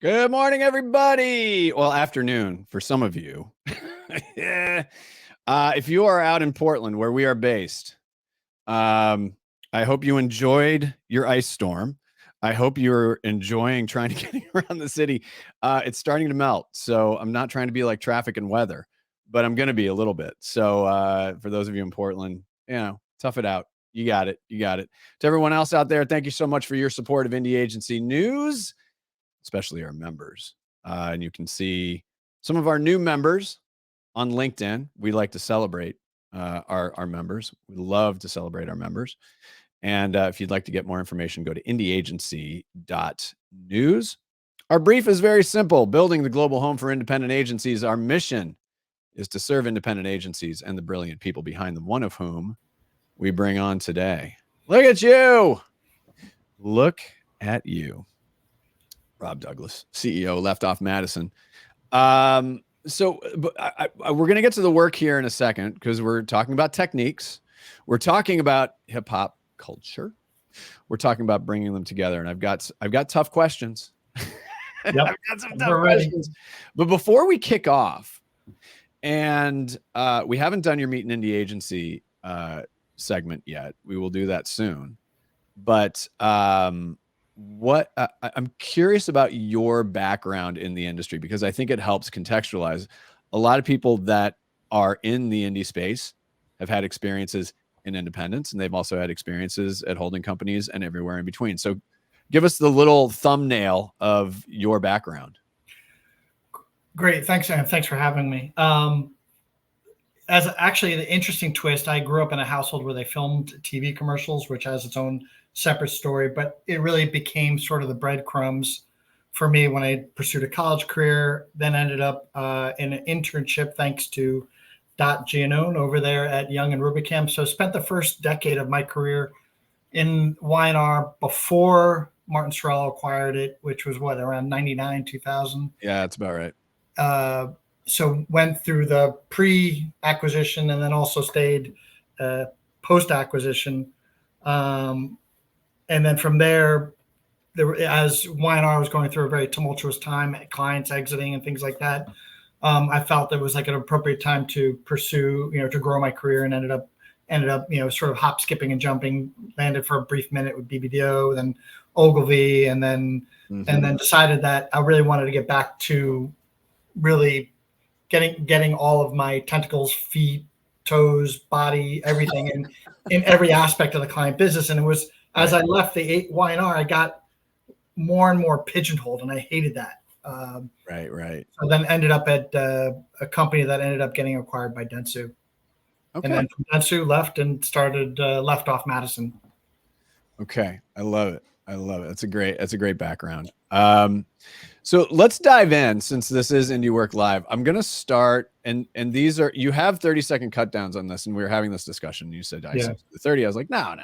Good morning, everybody. Well, afternoon for some of you. Yeah. If you are out in Portland, where we are based, I hope you enjoyed your ice storm. I hope you're enjoying trying to get around the city. It's starting to melt, so I'm not trying to be like traffic and weather, but I'm going to be a little bit. So for those of you in Portland, tough it out. You got it. You got it. To everyone else out there, thank you so much for your support of Indie Agency News, especially our members. And you can see some of our new members on LinkedIn. We like to celebrate our members. We love to celebrate our members. And if you'd like to get more information, go to indieagency.news. Our brief is very simple: building the global home for independent agencies. Our mission is to serve independent agencies and the brilliant people behind them, one of whom we bring on today. Look at you. Look at you. Rob Douglas, CEO, left off Madison. We're going to get to the work here in a second because we're talking about techniques. We're talking about hip hop culture. We're talking about bringing them together. And I've got tough questions. Yep. I've got some tough questions. But before we kick off, and we haven't done your Meet an Indie Agency segment yet. We will do that soon. But I'm curious about your background in the industry, because I think it helps contextualize. A lot of people that are in the indie space have had experiences in independence, and they've also had experiences at holding companies and everywhere in between. So give us the little thumbnail of your background. Great. Thanks, Sam. Thanks for having me. As actually the interesting twist, I grew up in a household where they filmed TV commercials, which has its own separate story, but it really became sort of the breadcrumbs for me when I pursued a college career, then ended up in an internship thanks to Dot Giannone over there at Young and Rubicam. So spent the first decade of my career in Y&R before Martin Sorrell acquired it, which was around 99, 2000. Yeah, that's about right. So went through the pre-acquisition and then also stayed post-acquisition. And then from there, as Y&R was going through a very tumultuous time, clients exiting and things like that, I felt it was like an appropriate time to pursue, to grow my career, and ended up, sort of hop, skipping, and jumping. Landed for a brief minute with BBDO, then Ogilvy, and then decided that I really wanted to get back to really getting all of my tentacles, feet, toes, body, everything in every aspect of the client business. And it was, as I left the Y&R, I got more and more pigeonholed, and I hated that. Right. So then ended up at a company that ended up getting acquired by Dentsu. Okay. And then from Dentsu left and started left off Madison. Okay. I love it. That's a great background. So let's dive in, since this is IndieWork Live. I'm going to start, and these are, you have 30-second cut downs on this, and we were having this discussion. You said 30. I was like, no.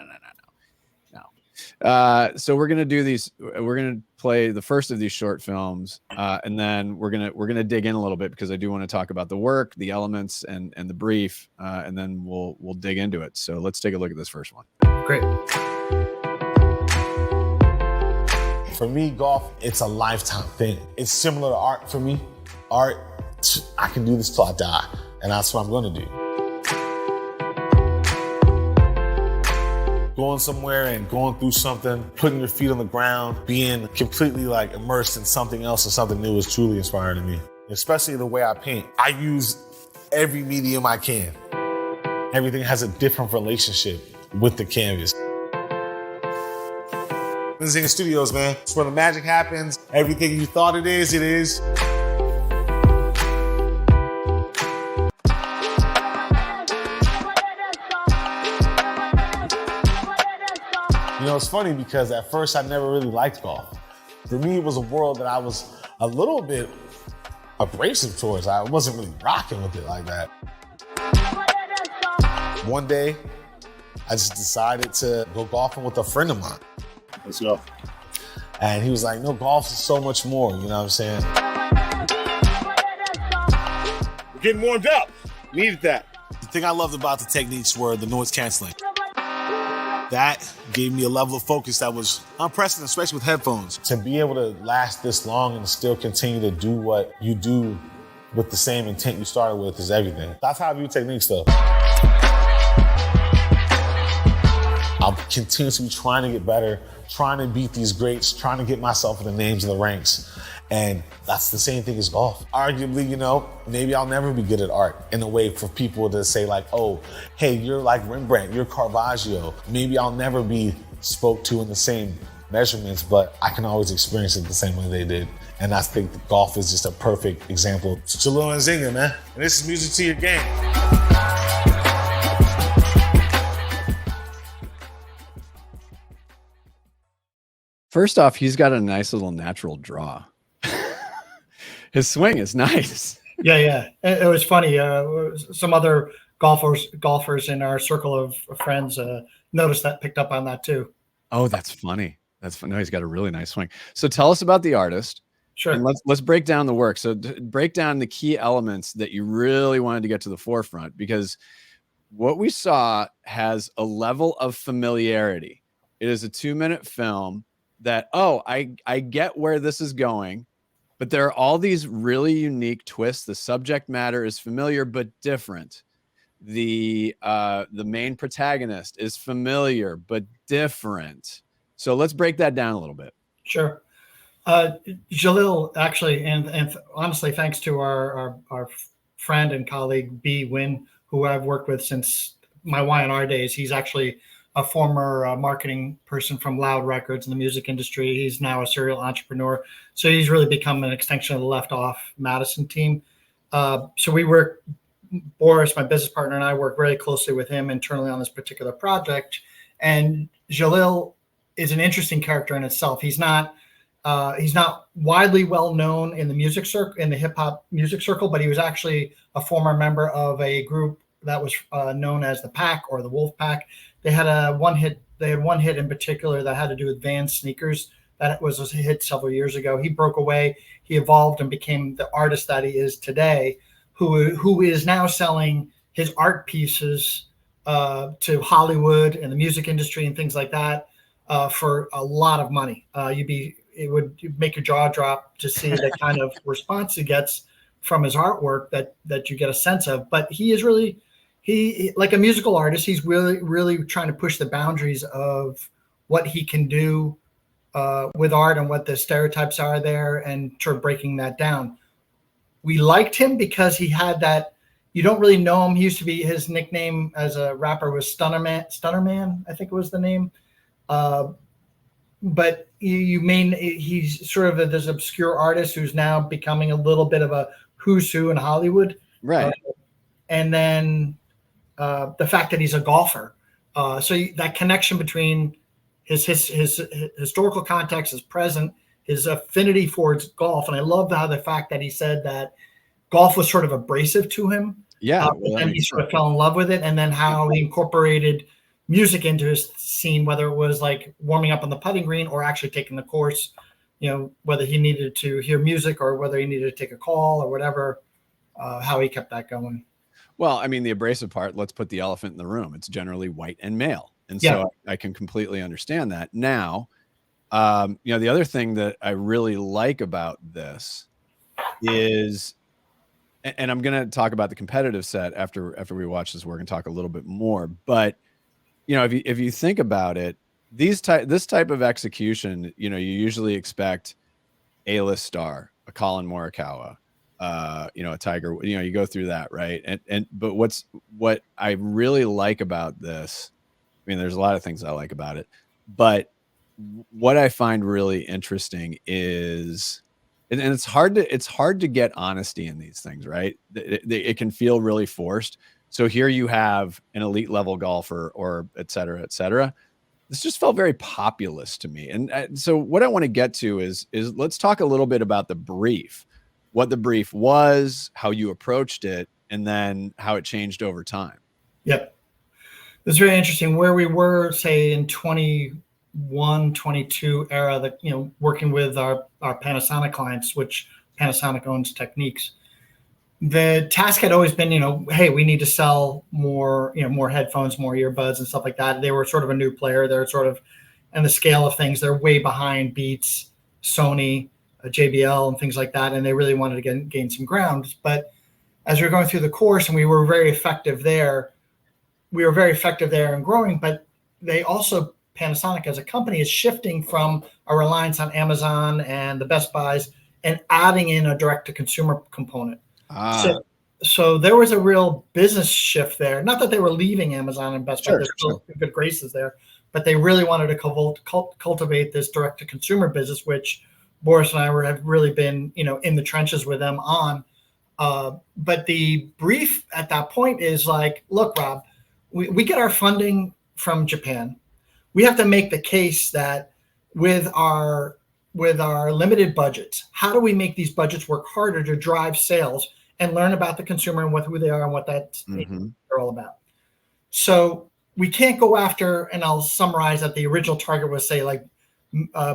So we're going to do these. We're going to play the first of these short films, and then we're going to dig in a little bit, because I do want to talk about the work, the elements, and the brief, and then we'll dig into it. So let's take a look at this first one. Great. For me, golf, it's a lifetime thing. It's similar to art for me. Art, I can do this till I die, and that's what I'm going to do. Going somewhere and going through something, putting your feet on the ground, being completely immersed in something else and something new is truly inspiring to me. Especially the way I paint. I use every medium I can. Everything has a different relationship with the canvas. Zanger Studios, man. It's where the magic happens. Everything you thought it is, it is. It's funny because at first I never really liked golf. For me, it was a world that I was a little bit abrasive towards. I wasn't really rocking with it like that. One day, I just decided to go golfing with a friend of mine. Let's go. And he was like, no, golf is so much more, you know what I'm saying? We're getting warmed up. Needed that. The thing I loved about the Technics were the noise canceling. that gave me a level of focus that was unprecedented, especially with headphones. To be able to last this long and still continue to do what you do with the same intent you started with is everything. That's how I view Techniques, though. I'm continuously trying to get better, trying to beat these greats, trying to get myself in the names of the ranks. And that's the same thing as golf. Arguably, maybe I'll never be good at art in a way for people to say like, oh, hey, you're like Rembrandt, you're Caravaggio. Maybe I'll never be spoke to in the same measurements, but I can always experience it the same way they did. And I think that golf is just a perfect example. Jalil and Zanger, man. And this is music to your game. First off, he's got a nice little natural draw. His swing is nice. Yeah. It was funny. Some other golfers in our circle of friends noticed that, picked up on that too. Oh, that's funny. That's funny. No, he's got a really nice swing. So tell us about the artist. Sure. And let's break down the work. So break down the key elements that you really wanted to get to the forefront, because what we saw has a level of familiarity. It is a 2-minute film that, I get where this is going, but there are all these really unique twists. The subject matter is familiar but different. The main protagonist is familiar but different. So let's break that down a little bit. Sure. Jalil, actually, and honestly, thanks to our friend and colleague B. Wynn, who I've worked with since my Y&R days. He's actually a former marketing person from Loud Records in the music industry. He's now a serial entrepreneur. So he's really become an extension of the Left Off Madison team. So we work, Boris, my business partner, and I work very closely with him internally on this particular project. And Jalil is an interesting character in itself. He's not widely well known in the music circle, in the hip hop music circle, but he was actually a former member of a group that was known as the Pack or the Wolf Pack. They had one hit in particular that had to do with Vans sneakers. That was a hit several years ago. He broke away. He evolved and became the artist that he is today, who is now selling his art pieces to Hollywood and the music industry and things like that for a lot of money. It would make your jaw drop to see the kind of response he gets from his artwork that you get a sense of. But he is really, like a musical artist, he's really, really trying to push the boundaries of what he can do with art and what the stereotypes are there, and sort of breaking that down. We liked him because he had that, you don't really know him. He used to be, his nickname as a rapper was Stunnerman, I think it was the name. But he's sort of this obscure artist who's now becoming a little bit of a who's who in Hollywood. Right. And then the fact that he's a golfer. So that connection between his historical context, his present, his affinity for golf. And I love how the fact that he said that golf was sort of abrasive to him. Yeah. And he sort of fell in love with it. And then how he incorporated music into his scene, whether it was like warming up on the putting green or actually taking the course, whether he needed to hear music or whether he needed to take a call or whatever, how he kept that going. Well, I mean, the abrasive part, let's put the elephant in the room. It's generally white and male. And so I can completely understand that. Now, the other thing that I really like about this is, and I'm going to talk about the competitive set after we watch this work and talk a little bit more, but if you think about it, this type of execution, you usually expect A-list star, a Colin Morikawa, a Tiger, you go through that, right? But what I really like about this, I mean, there's a lot of things I like about it, but what I find really interesting is, and it's hard to get honesty in these things, right? It can feel really forced. So here you have an elite level golfer, or et cetera, et cetera. This just felt very populist to me. And so what I want to get to is let's talk a little bit about the brief, what the brief was, how you approached it, and then how it changed over time. Yep. It was very interesting where we were, say, in 21, 22 era, that, working with our Panasonic clients, which Panasonic owns Techniques. the task had always been, hey, we need to sell more, more headphones, more earbuds and stuff like that. They were sort of a new player. They're sort of, in the scale of things, they're way behind Beats, Sony, JBL, and things like that. And they really wanted to gain some ground. But as we were going through the course, and we were very effective there, and growing. But they also, Panasonic as a company, is shifting from a reliance on Amazon and the Best Buys and adding in a direct-to-consumer component. So there was a real business shift there. Not that they were leaving Amazon and Best Buy. There's still good graces there, but they really wanted to cultivate this direct-to-consumer business, which Boris and I have really been, in the trenches with them on. But the brief at that point is like, look, Rob, we get our funding from Japan. We have to make the case that with our limited budgets, how do we make these budgets work harder to drive sales and learn about the consumer and who they are and what they're all about? So we can't go after, and I'll summarize that the original target was, say, like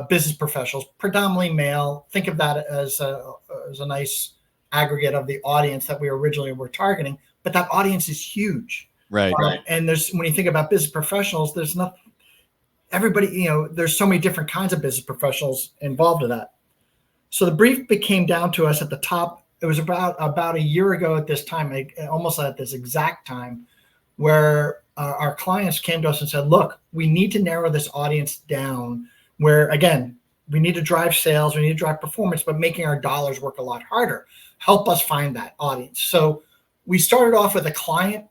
business professionals, predominantly male. Think of that as a nice aggregate of the audience that we originally were targeting, but that audience is huge. Right. And when you think about business professionals, there's everybody, there's so many different kinds of business professionals involved in that. So the brief came down to us at the top. It was about a year ago at this time, almost at this exact time, where our clients came to us and said, look, we need to narrow this audience down where, again, we need to drive sales, we need to drive performance, but making our dollars work a lot harder. Help us find that audience. So we started off with a client,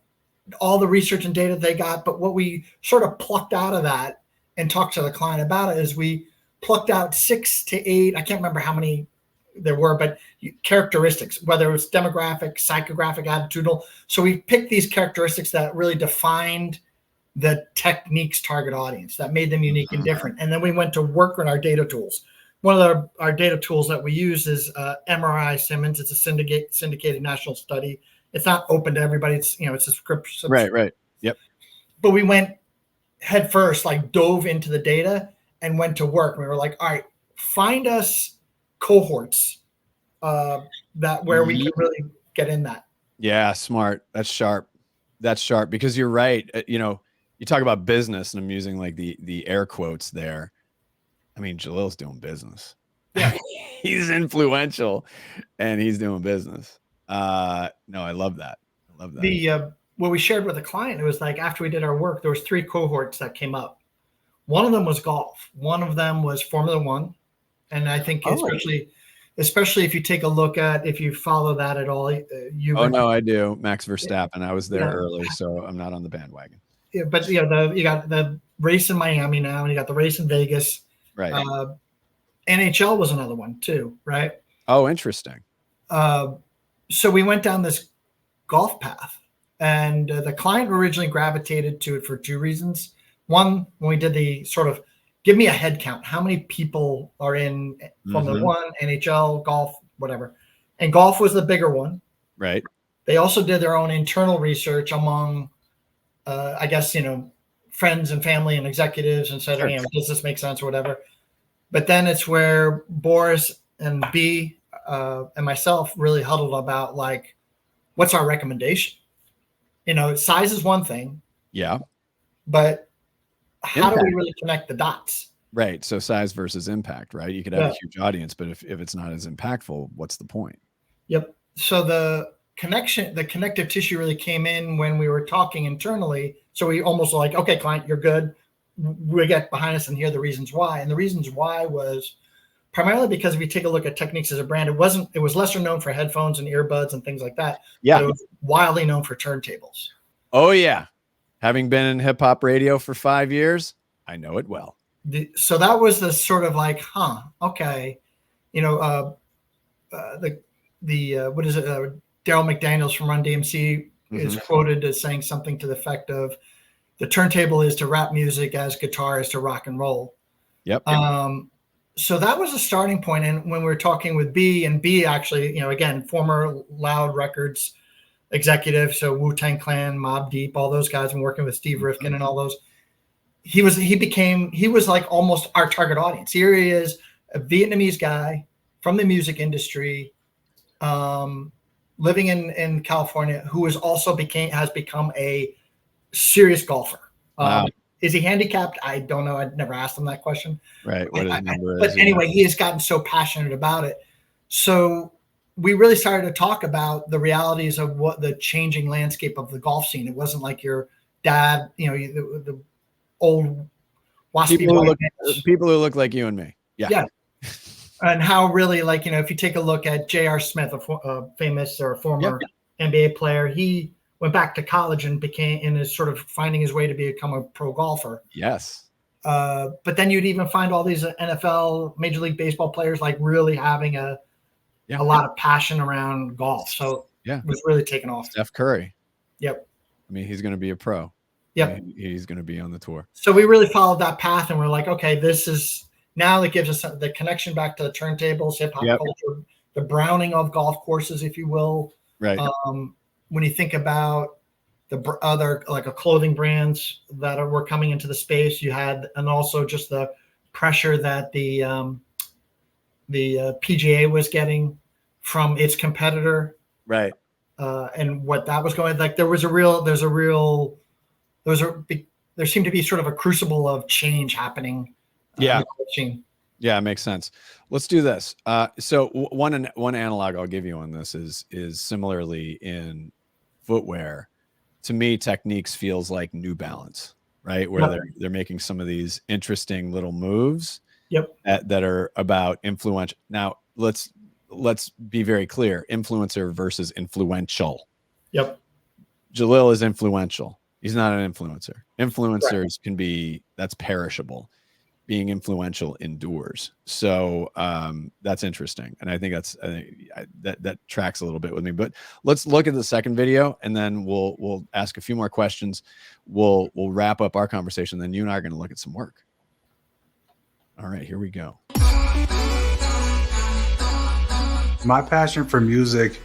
all the research and data they got, but what we sort of plucked out of that and talked to the client about it is we plucked out 6 to 8, I can't remember how many there were, but characteristics, whether it was demographic, psychographic, attitudinal. So we picked these characteristics that really defined the Technics target audience, that made them unique and different. And then we went to work on our data tools. One of our data tools that we use is MRI Simmons. It's a syndicated national study. It's not open to everybody. It's a subscription. Right. Yep. But we went head first, like dove into the data and went to work. We were like, all right, find us cohorts where we can really get in that. Yeah, smart. That's sharp. Because you're right. You talk about business, and I'm using like the air quotes there. I mean, Jalil's doing business. Yeah. He's influential and he's doing business. No, I love that. What we shared with the client, it was like after we did our work, there was 3 cohorts that came up. One of them was golf. One of them was Formula One. And I think especially if you take a look at, if you follow that at all, no, I do. Max Verstappen. I was there early, so I'm not on the bandwagon. Yeah, but you got the race in Miami now, and you got the race in Vegas. Right. NHL was another one too, right? Oh, interesting. So we went down this golf path, and the client originally gravitated to it for 2 reasons. One, when we did the sort of give me a head count, how many people are in Formula One, NHL, golf, whatever. And golf was the bigger one. Right. They also did their own internal research among, I guess, friends and family and executives, and said, does this make sense or whatever? But then it's where Boris and B and myself really huddled about, like, what's our recommendation? Size is one thing. Yeah. But how do we really connect the dots? Right. So size versus impact, right? You could have a huge audience, but if it's not as impactful, what's the point? Yep. So the connective tissue really came in when we were talking internally. So we almost like, okay, client, you're good. We get behind us and hear the reasons why. And the reasons why was primarily because if you take a look at Technics as a brand, it was lesser known for headphones and earbuds and things like that. Yeah. It was widely known for turntables. Oh, yeah. Having been in hip hop radio for 5 years, I know it well. So that was the sort of like, okay. What is it? Daryl McDaniels from Run DMC is quoted as saying something to the effect of, the turntable is to rap music as guitar is to rock and roll. Yep. So that was a starting point. And when we were talking with B, and B actually, again, former Loud Records executive, so Wu-Tang Clan, Mobb Deep, all those guys, and working with Steve Rifkin and all those, he was like almost our target audience. Here he is, a Vietnamese guy from the music industry, living in California, who has become a serious golfer. Wow. Is he handicapped? I don't know. I'd never asked him that question. Right. What his number is. But anyway, he has gotten so passionate about it. So we really started to talk about the realities of what the changing landscape of the golf scene. It wasn't like your dad, the old waspy people who look like you and me. Yeah. And how really, like, if you take a look at J.R. Smith, a famous or former NBA player, he went back to college and is sort of finding his way to become a pro golfer. Yes. But then you'd even find all these NFL, Major League Baseball players like really having a lot of passion around golf. So it was really taking off. Steph Curry. Yep. I mean, he's going to be a pro. Yep. I mean, he's going to be on the tour. So we really followed that path, and we're like, okay, this is now that gives us the connection back to the turntables, hip hop culture, the browning of golf courses, if you will. Right. When you think about the other like clothing brands that were coming into the space, you had, and also just the pressure that the PGA was getting from its competitor, right? And what that was going like. There seemed to be sort of a crucible of change happening. Yeah, it makes sense. Let's do this. So one analog I'll give you on this is similarly in footwear. To me, Techniques feels like New Balance, right? Where they're making some of these interesting little moves. That are about influential. Now let's be very clear: influencer versus influential. Jalil is influential. He's not an influencer. Influencers can be, that's perishable. Being influential endures. So that's interesting, and I think that tracks a little bit with me. But let's look at the second video, and then we'll ask a few more questions. We'll wrap up our conversation. Then you and I are going to look at some work. All right, here we go. My passion for music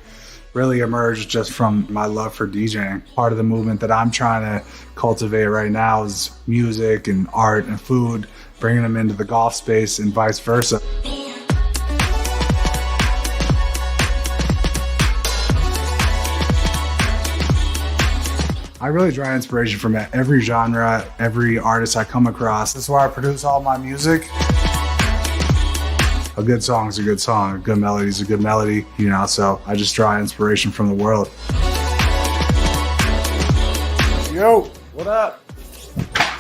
really emerged just from my love for DJing. Part of the movement that I'm trying to cultivate right now is music and art and food, bringing them into the golf space and vice versa. I really draw inspiration from every genre, every artist I come across. This is where I produce all my music. A good song is a good song. A good melody is a good melody, so I just draw inspiration from the world. Yo, what up?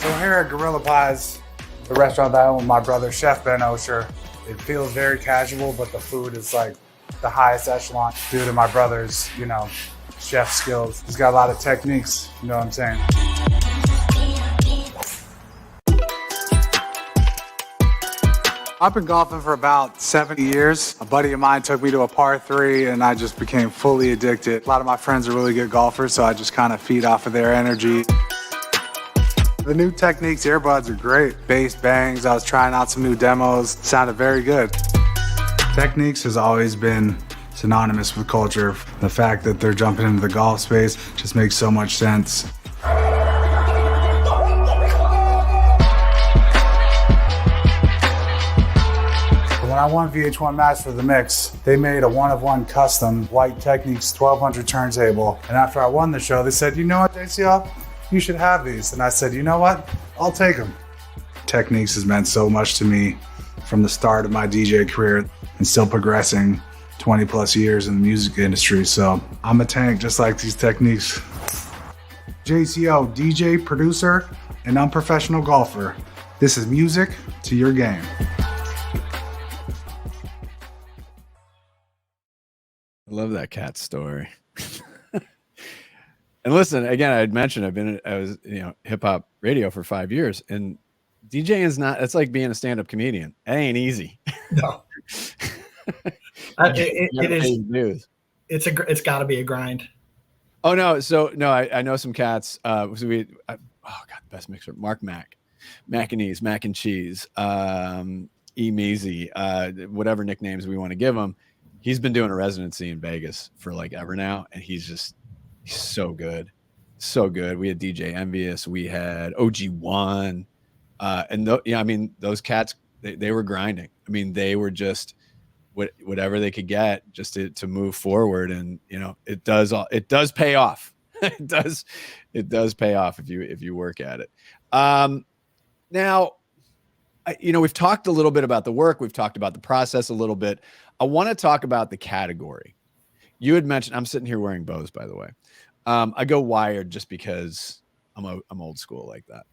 So here at Gorilla Pies, the restaurant that I own with my brother, Chef Ben Osher. It feels very casual, but the food is like the highest echelon due to my brother's, chef skills. He's got a lot of techniques, you know what I'm saying? I've been golfing for about 70 years. A buddy of mine took me to a par 3 and I just became fully addicted. A lot of my friends are really good golfers, so I just kind of feed off of their energy. The new Technics earbuds are great. Bass bangs, I was trying out some new demos, sounded very good. Technics has always been synonymous with culture. The fact that they're jumping into the golf space just makes so much sense. When I won VH1 Master of the Mix, they made a one-of-one custom white Technics 1200 turntable. And after I won the show, they said, you know what, JCL? You should have these. And I said, you know what? I'll take them. Technics has meant so much to me from the start of my DJ career and still progressing 20 plus years in the music industry. So I'm a tank just like these Techniques. JCO, DJ, producer, and unprofessional golfer. This is music to your game. I love that cat story. And listen, again, I'd mentioned I was hip hop radio for 5 years, and DJing is not. It's like being a stand up comedian. It ain't easy. No, it is. It's got to be a grind. Oh no, I know some cats. Best mixer, Mark Mac and Ease, Mac and Cheese, E Measy, whatever nicknames we want to give him. He's been doing a residency in Vegas for like ever now, and he's so good. So good. We had DJ Envious, we had OG1, and those cats, they were grinding. I mean, they were just whatever they could get just to move forward. And, it does pay off. it does pay off if you work at it. Now, we've talked a little bit about the work. We've talked about the process a little bit. I want to talk about the category. You had mentioned, I'm sitting here wearing bows, by the way. I go wired just because I'm old school like that.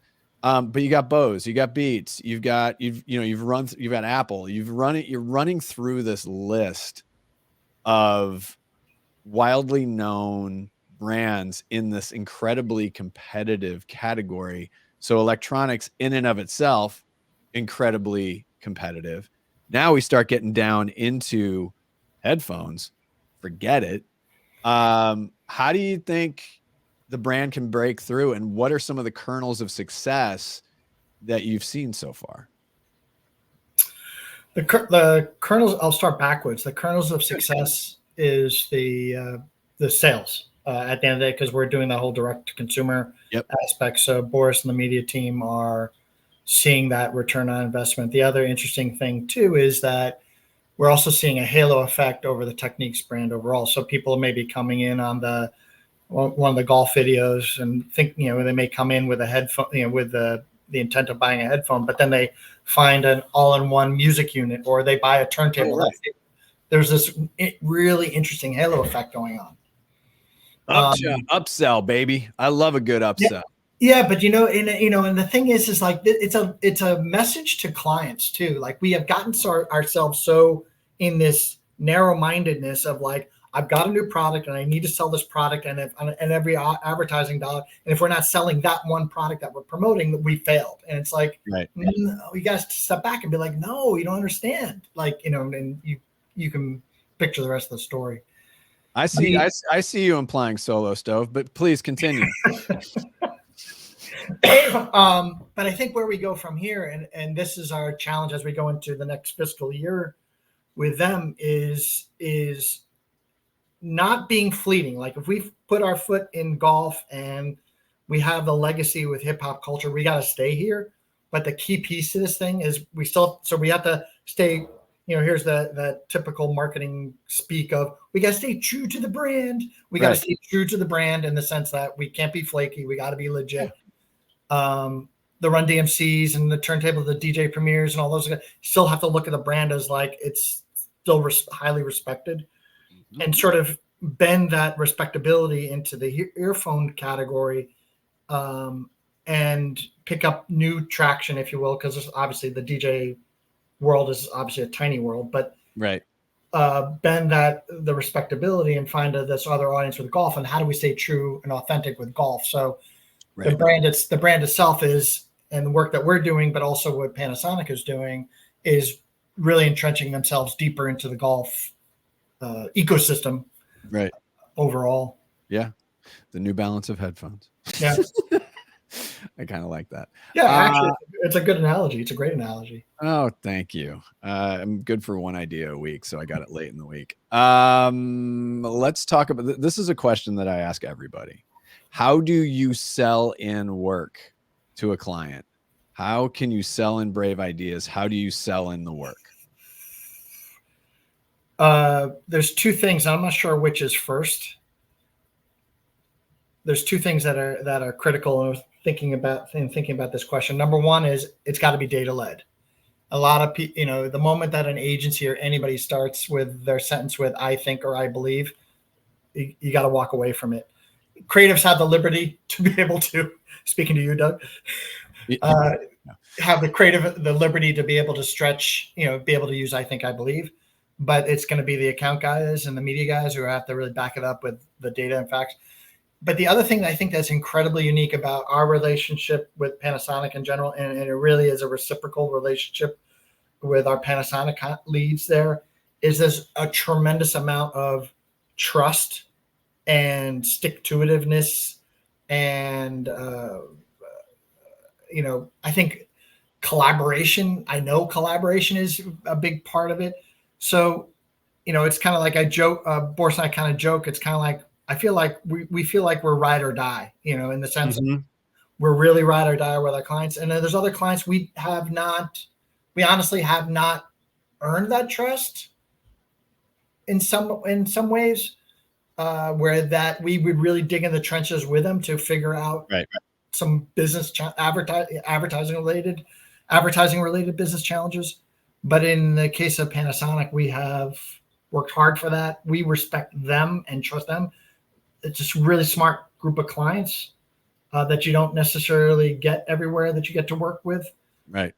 But you got Bose, you got Beats, you've got Apple, you're running through this list of wildly known brands in this incredibly competitive category. So electronics in and of itself, incredibly competitive. Now we start getting down into headphones. Forget it. How do you think the brand can break through, and what are some of the kernels of success that you've seen so far? The kernels, I'll start backwards. The kernels of success is the sales at the end of the day, because we're doing that whole direct to consumer aspect. So Boris and the media team are seeing that return on investment. The other interesting thing too is that we're also seeing a halo effect over the Technics brand overall. So people may be coming in on one of the golf videos and think, they may come in with a headphone, with the intent of buying a headphone, but then they find an all-in-one music unit, or they buy a turntable. Right. There's this really interesting halo effect going on. Upsell, baby. I love a good upsell. Yeah, but and the thing is like it's a message to clients too. Like, we have gotten ourselves so in this narrow-mindedness of like, I've got a new product and I need to sell this product, and every advertising dollar, and if we're not selling that one product that we're promoting, we failed. And it's like, right. You guys step back and be like, no, you don't understand. Like, and you can picture the rest of the story. I see you implying Solo Stove, but please continue. But I think where we go from here, and this is our challenge as we go into the next fiscal year with them, is not being fleeting. Like, if we put our foot in golf and we have the legacy with hip hop culture, we got to stay here. But the key piece to this thing is we have to stay, here's the typical marketing speak of, we got to stay true to the brand. We got to stay true to the brand in the sense that we can't be flaky. We got to be legit. The Run DMCs and the turntable, the DJ Premiers and all those still have to look at the brand as like it's still highly respected, and sort of bend that respectability into the earphone category, and pick up new traction, if you will, because obviously the DJ world is obviously a tiny world, but bend the respectability and find this other audience with golf. And how do we stay true and authentic with golf? So the brand itself is, and the work that we're doing, but also what Panasonic is doing, is really entrenching themselves deeper into the golf ecosystem. Right. Overall. Yeah. The New Balance of headphones. Yeah. I kind of like that. Yeah, actually, it's a good analogy. It's a great analogy. Oh, thank you. I'm good for one idea a week, so I got it late in the week. Let's talk about this. Is a question that I ask everybody. How do you sell in work to a client? How can you sell in brave ideas? How do you sell in the work? There's two things. I'm not sure which is first. There's two things that are critical in thinking about this question. Number one is it's got to be data led. A lot of people, the moment that an agency or anybody starts with their sentence with "I think" or "I believe," you got to walk away from it. Creatives have the liberty to be able to, speaking to you, Doug, have the liberty to be able to stretch, be able to use "I think, I believe," but it's going to be the account guys and the media guys who have to really back it up with the data and facts. But the other thing that I think that's incredibly unique about our relationship with Panasonic in general, and it really is a reciprocal relationship with our Panasonic leads there, is there's a tremendous amount of trust and stick-to-itiveness. And, I think collaboration, collaboration is a big part of it. So, it's kind of like I joke, Boris and I kind of joke, it's kind of like, I feel like we feel like we're ride or die, in the sense of we're really ride or die with our clients. And then there's other clients we honestly have not earned that trust. in some ways, where that we would really dig in the trenches with them to figure out Right. some business advertising related business challenges. But in the case of Panasonic, we have worked hard for that. We respect them and trust them. It's just really smart group of clients that you don't necessarily get everywhere that you get to work with. Right.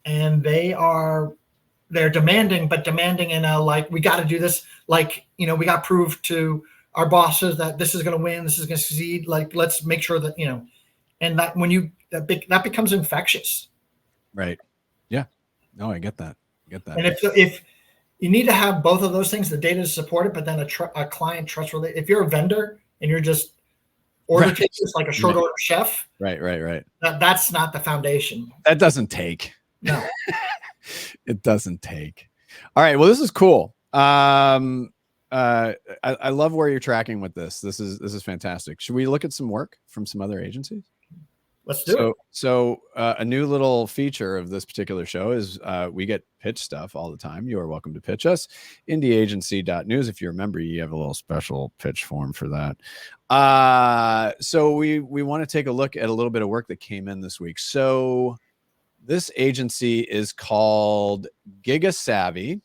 And they're demanding, but demanding in a, like, we got to do this. Like, we got to prove to our bosses that this is going to win. This is going to succeed. Like, let's make sure that, and that when that becomes infectious. Right. Yeah. No, I get that. And if you need to have both of those things, the data to support it, but then a client trust related. If you're a vendor and you're just order takers like a short order chef, right. That's not the foundation. That doesn't take. No, it doesn't take. All right. Well, this is cool. I love where you're tracking with this. This is fantastic. Should we look at some work from some other agencies? Let's do it. So a new little feature of this particular show is we get pitch stuff all the time. You are welcome to pitch us. Indieagency.news. If you remember, you have a little special pitch form for that. So we want to take a look at a little bit of work that came in this week. So this agency is called Giga Savvy,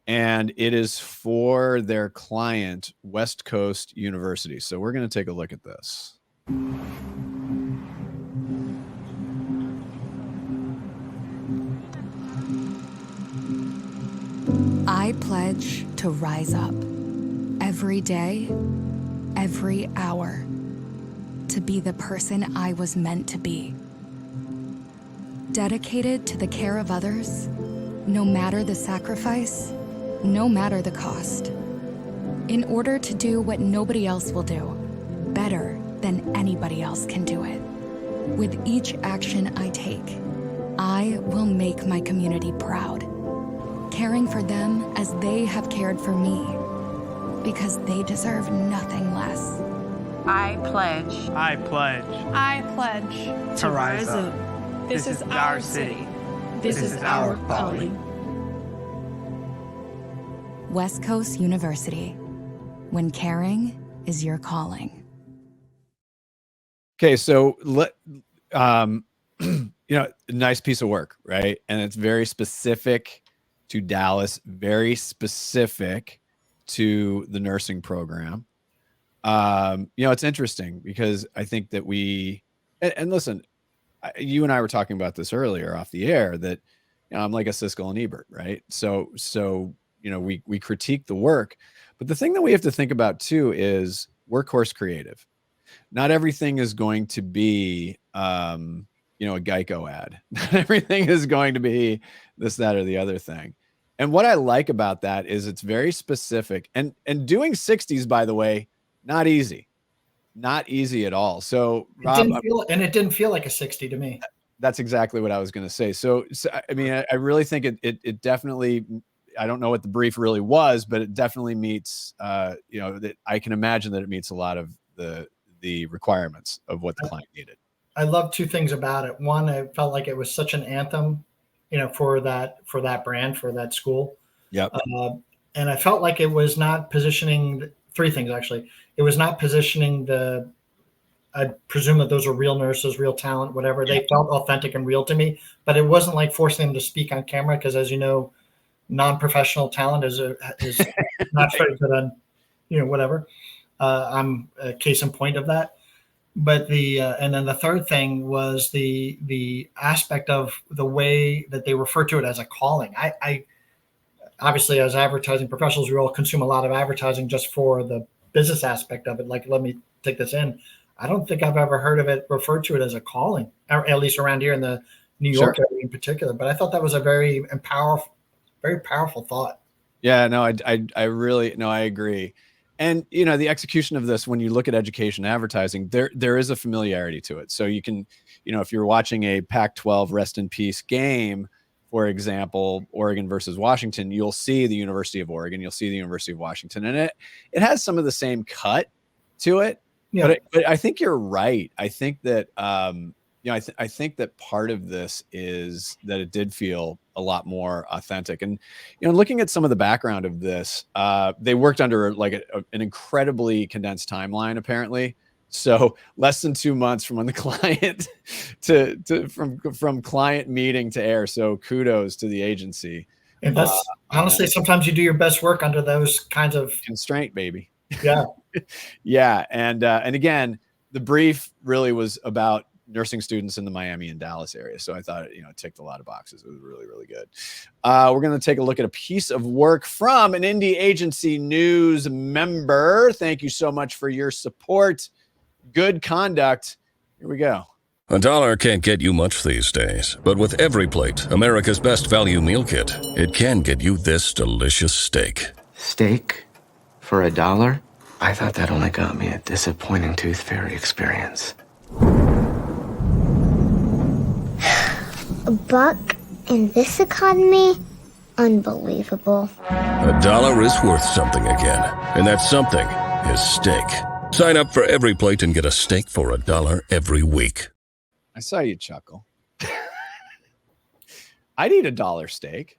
and it is for their client, West Coast University. So we're going to take a look at this. I pledge to rise up every day, every hour, to be the person I was meant to be. Dedicated to the care of others, no matter the sacrifice, no matter the cost. In order to do what nobody else will do, better than anybody else can do it. With each action I take, I will make my community proud. Caring for them as they have cared for me, because they deserve nothing less. I pledge. I pledge. I pledge to rise up. This is our city. This is our calling. West Coast University, when caring is your calling. Okay, so nice piece of work, right? And it's very specific to Dallas, very specific to the nursing program. It's interesting because I think that and listen, you and I were talking about this earlier off the air that, I'm like a Siskel and Ebert, right? So, we critique the work, but the thing that we have to think about too is workhorse creative. Not everything is going to be, a Geico ad. Not everything is going to be this, that, or the other thing. And what I like about that is it's very specific, and doing 60s, by the way, not easy at all. So Rob, it didn't feel like a 60 to me. That's exactly what I was going to say. So I mean, I really think it definitely, I don't know what the brief really was, but it definitely meets, that I can imagine that it meets a lot of the requirements of what the client needed. I love two things about it. One, I felt like it was such an anthem, for that brand, for that school. Yep. And I felt like it was not positioning three things, actually. It was not positioning I presume that those are real nurses, real talent, whatever. They felt authentic and real to me, but it wasn't like forcing them to speak on camera. Cause as you know, non-professional talent is not very good on, whatever. I'm a case in point of that. But and then the third thing was the aspect of the way that they refer to it as a calling. I obviously, as advertising professionals, we all consume a lot of advertising just for the business aspect of it. Like, let me take this in. I don't think I've ever heard of it referred to it as a calling, or at least around here in the New York area in particular. But I thought that was a very powerful thought. Yeah, no, I really, no, I agree. And, the execution of this, when you look at education advertising, there is a familiarity to it. So you can, if you're watching a Pac-12 rest in peace game, for example, Oregon versus Washington, you'll see the University of Oregon, you'll see the University of Washington, and it has some of the same cut to it. Yeah. But I think you're right. I think that I think that part of this is that it did feel a lot more authentic. And, looking at some of the background of this, they worked under like an incredibly condensed timeline, apparently. So less than 2 months from when the client from client meeting to air. So kudos to the agency. And that's honestly, sometimes you do your best work under those kinds of constraint, baby. Yeah. Yeah. And again, the brief really was about nursing students in the Miami and Dallas area. So I thought, it ticked a lot of boxes. It was really, really good. We're going to take a look at a piece of work from an indie agency news member. Thank you so much for your support. Good conduct. Here we go. $1 can't get you much these days, but with Every Plate, America's best value meal kit, it can get you this delicious steak. Steak? For $1? I thought that only got me a disappointing tooth fairy experience. $1 in this economy? Unbelievable. $1 is worth something again, and that something is steak. Sign up for Every Plate and get a steak for $1 every week. I saw you chuckle. I'd eat $1 steak.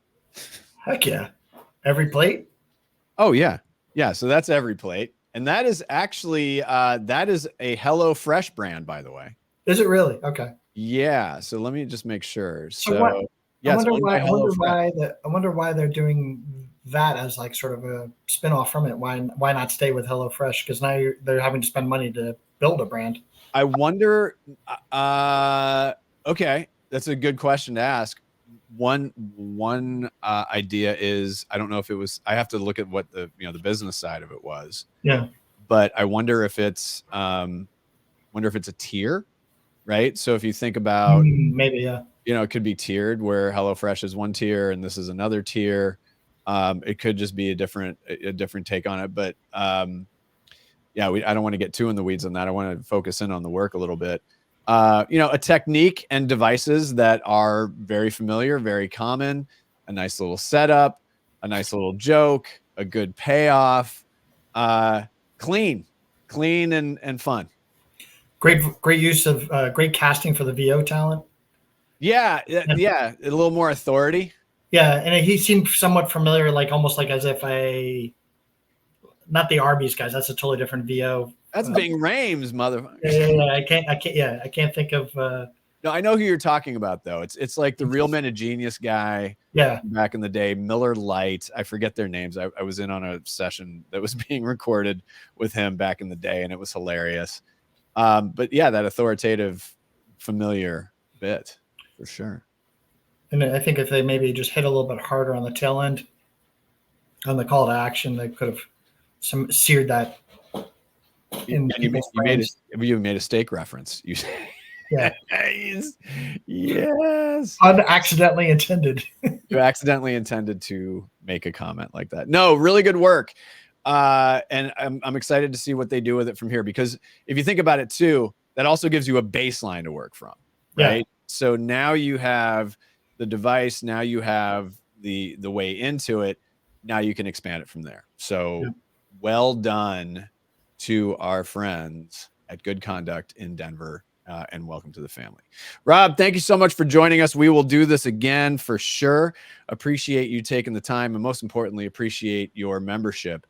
Heck yeah. Every plate? Oh, yeah. Yeah, so that's Every Plate. And that is actually, that is a HelloFresh brand, by the way. Is it really? Okay. Yeah, so let me just make sure. So yeah, I wonder why they're doing that as like sort of a spin-off from it. Why not stay with HelloFresh? Because now they're having to spend money to build a brand. I wonder. Okay, that's a good question to ask. One idea is, I don't know if it was. I have to look at what the business side of it was. Yeah. But I wonder if it's a tier, right? So if you think about maybe, yeah. It could be tiered where HelloFresh is one tier and this is another tier. It could just be a different take on it, but yeah, I don't want to get too in the weeds on that. I want to focus in on the work a little bit. A technique and devices that are very familiar, very common, a nice little setup, a nice little joke, a good payoff, clean and fun. Great use of great casting for the VO talent. Yeah. A little more authority. Yeah, and he seemed somewhat familiar, like almost like as if not the Arby's guys. That's a totally different VO. That's Bing Rames, motherfucker. Yeah. I can't think of. No, I know who you're talking about though. It's like the Real Men of Genius guy. Yeah. Back in the day, Miller Lite. I forget their names. I was in on a session that was being recorded with him back in the day, and it was hilarious. But yeah, that authoritative, familiar bit for sure. And I think if they maybe just hit a little bit harder on the tail end, on the call to action, they could have seared that. You made a steak reference. You say, yeah, yes, unaccidentally intended. You accidentally intended to make a comment like that. No, really good work, and I'm excited to see what they do with it from here. Because if you think about it too, that also gives you a baseline to work from, right? Yeah. So now you have the device. Now you have the way into it. Now you can expand it from there. So well done to our friends at Good Conduct in Denver, and welcome to the family. Rob, thank you so much for joining us. We will do this again for sure. Appreciate you taking the time, and most importantly, appreciate your membership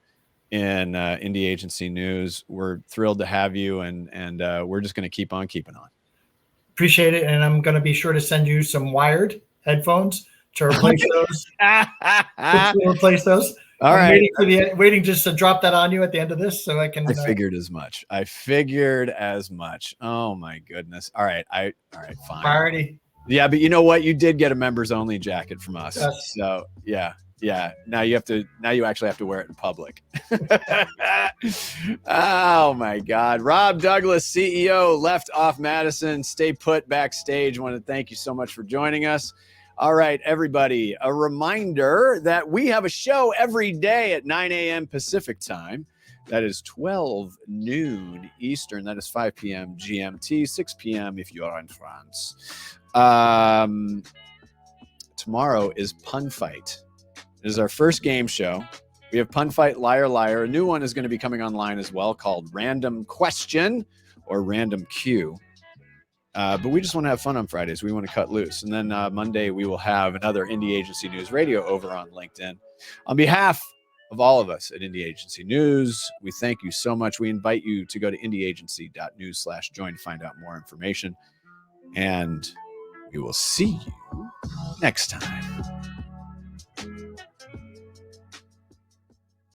in Indie Agency News. We're thrilled to have you, and we're just going to keep on keeping on. Appreciate it, and I'm going to be sure to send you some wired headphones to replace those. Replace those. All right. Waiting just to drop that on you at the end of this, so I can. I figured as much. Oh my goodness. All right. All right. Fine. Priority. Yeah, but you know what? You did get a members only jacket from us. Yes. So yeah. Now you actually have to wear it in public. Oh my God. Rob Douglas, CEO, left off Madison. Stay put backstage. I want to thank you so much for joining us. All right, everybody, a reminder that we have a show every day at 9 a.m. Pacific time. That is 12 noon Eastern. That is 5 p.m. GMT, 6 p.m. if you are in France. Tomorrow is Pun Fight. It is our first game show. We have Pun Fight, Liar, Liar. A new one is going to be coming online as well called Random Question or Random Q. But we just want to have fun on Fridays. We want to cut loose. And then Monday, we will have another Indie Agency News Radio over on LinkedIn. On behalf of all of us at Indie Agency News, we thank you so much. We invite you to go to indieagency.news/join to find out more information. And we will see you next time.